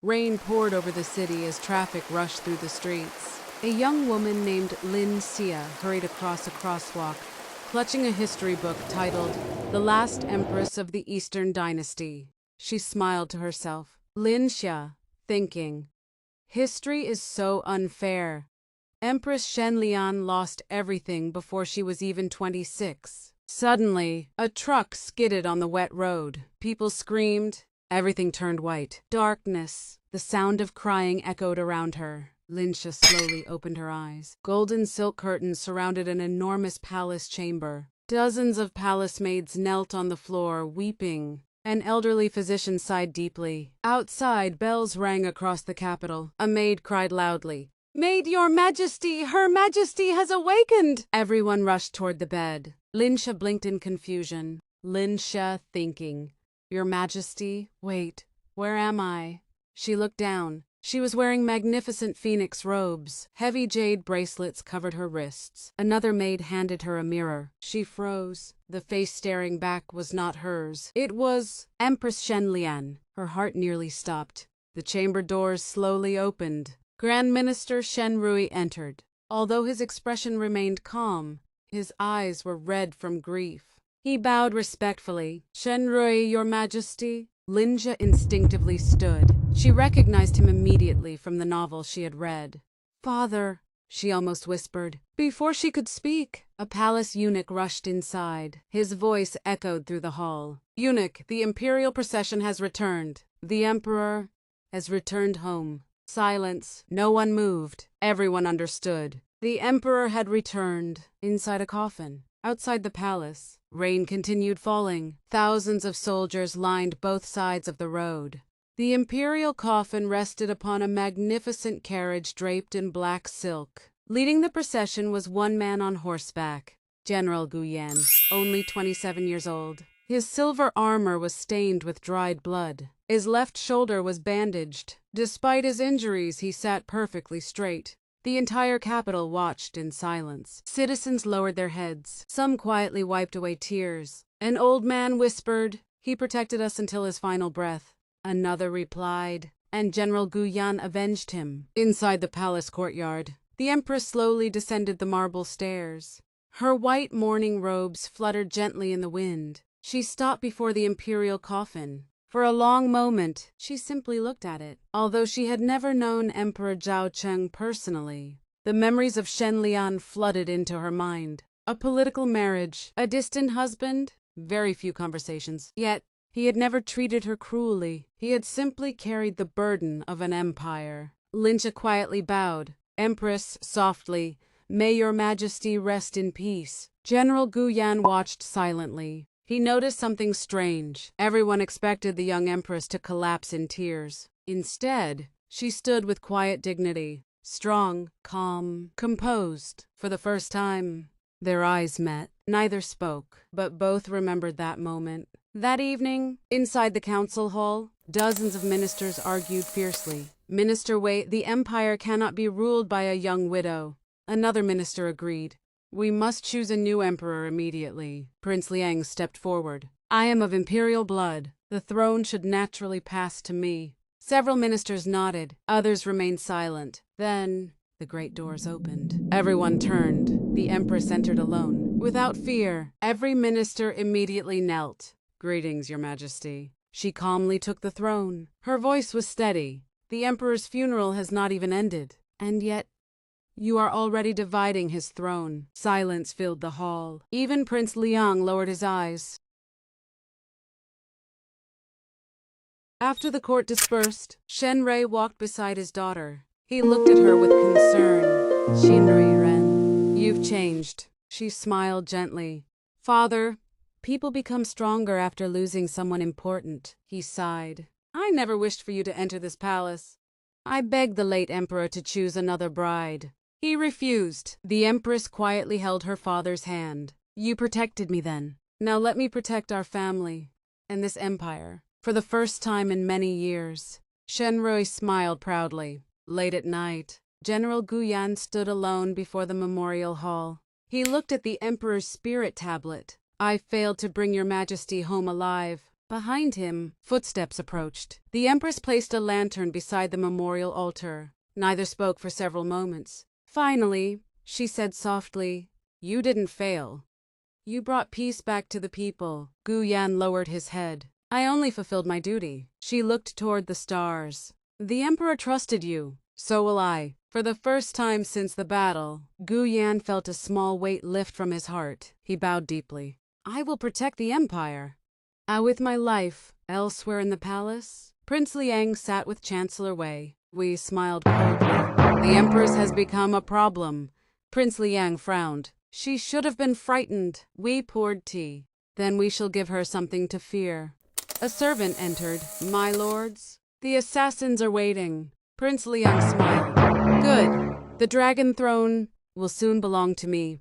Rain poured over the city as traffic rushed through the streets. A young woman named Lin Xia hurried across a crosswalk, clutching a history book titled The Last Empress of the Eastern Dynasty. She smiled to herself. Lin Xia, thinking, history is so unfair. Empress Shen Lian lost everything before she was even 26. Suddenly, a truck skidded on the wet road. People screamed. Everything turned white. Darkness. The sound of crying echoed around her. Lin Xia slowly opened her eyes. Golden silk curtains surrounded an enormous palace chamber. Dozens of palace maids knelt on the floor, weeping. An elderly physician sighed deeply. Outside, bells rang across the capital. A maid cried loudly, "Maid, your majesty! Her majesty has awakened!" Everyone rushed toward the bed. Lin Xia blinked in confusion. Lin Xia thinking, "Your majesty? Wait, where am I?" She looked down. She was wearing magnificent phoenix robes. Heavy jade bracelets covered her wrists. Another maid handed her a mirror. She froze. The face staring back was not hers. It was Empress Shen Lian. Her heart nearly stopped. The chamber doors slowly opened. Grand Minister Shen Rui entered. Although his expression remained calm, his eyes were red from grief. He bowed respectfully. "Shen Rui, your majesty." Lin Xia instinctively stood. She recognized him immediately from the novel she had read. "Father," she almost whispered. Before she could speak, a palace eunuch rushed inside. His voice echoed through the hall. "Eunuch, the imperial procession has returned. The emperor has returned home." Silence. No one moved. Everyone understood. The emperor had returned inside a coffin. Outside the palace, rain continued falling. Thousands of soldiers lined both sides of the road. The imperial coffin rested upon a magnificent carriage draped in black silk. Leading the procession was one man on horseback, General Guyan, only 27 years old. His silver armor was stained with dried blood. His left shoulder was bandaged. Despite his injuries, he sat perfectly straight. The entire capital watched in silence. Citizens lowered their heads. Some quietly wiped away tears. An old man whispered, "He protected us until his final breath." Another replied, "And General Guyan avenged him." Inside the palace courtyard, the empress slowly descended the marble stairs. Her white mourning robes fluttered gently in the wind. She stopped before the imperial coffin. For a long moment, she simply looked at it. Although she had never known Emperor Zhao Cheng personally, the memories of Shen Lian flooded into her mind. A political marriage, a distant husband, very few conversations. Yet, he had never treated her cruelly. He had simply carried the burden of an empire. Lin Xia quietly bowed. "Empress," softly, "may your majesty rest in peace." General Guyan watched silently. He noticed something strange. Everyone expected the young empress to collapse in tears. Instead, she stood with quiet dignity, strong, calm, composed. For the first time, their eyes met. Neither spoke, but both remembered that moment. That evening, inside the council hall, dozens of ministers argued fiercely. Minister Wei, "The empire cannot be ruled by a young widow." Another minister agreed. "We must choose a new emperor immediately." Prince Liang stepped forward. "I am of imperial blood. The throne should naturally pass to me." Several ministers nodded. Others remained silent. Then, the great doors opened. Everyone turned. The empress entered alone. Without fear, every minister immediately knelt. "Greetings, your majesty." She calmly took the throne. Her voice was steady. "The emperor's funeral has not even ended. And yet, you are already dividing his throne." Silence filled the hall. Even Prince Liang lowered his eyes. After the court dispersed, Shen Rui walked beside his daughter. He looked at her with concern. "Shen Ren, you've changed." She smiled gently. "Father, people become stronger after losing someone important." He sighed. "I never wished for you to enter this palace. I begged the late emperor to choose another bride. He refused." The empress quietly held her father's hand. "You protected me then. Now let me protect our family and this empire." For the first time in many years, Shen Rui smiled proudly. Late at night, General Guyan stood alone before the memorial hall. He looked at the emperor's spirit tablet. "I failed to bring your majesty home alive. Behind him, footsteps approached. The Empress placed a lantern beside the memorial altar. Neither spoke for several moments. Finally, she said softly, "You didn't fail. You brought peace back to the people." Gu Yan lowered his head. "I only fulfilled my duty." She looked toward the stars. "The Emperor trusted you. So will I." For the first time since the battle, Gu Yan felt a small weight lift from his heart. He bowed deeply. "I will protect the Empire. With my life." Elsewhere in the palace, Prince Liang sat with Chancellor Wei. Wei smiled coldly. "The Empress has become a problem." Prince Liang frowned. "She should have been frightened." Wei poured tea. "Then we shall give her something to fear." A servant entered. "My lords, the assassins are waiting." Prince Liang smiled. "Good. The dragon throne will soon belong to me."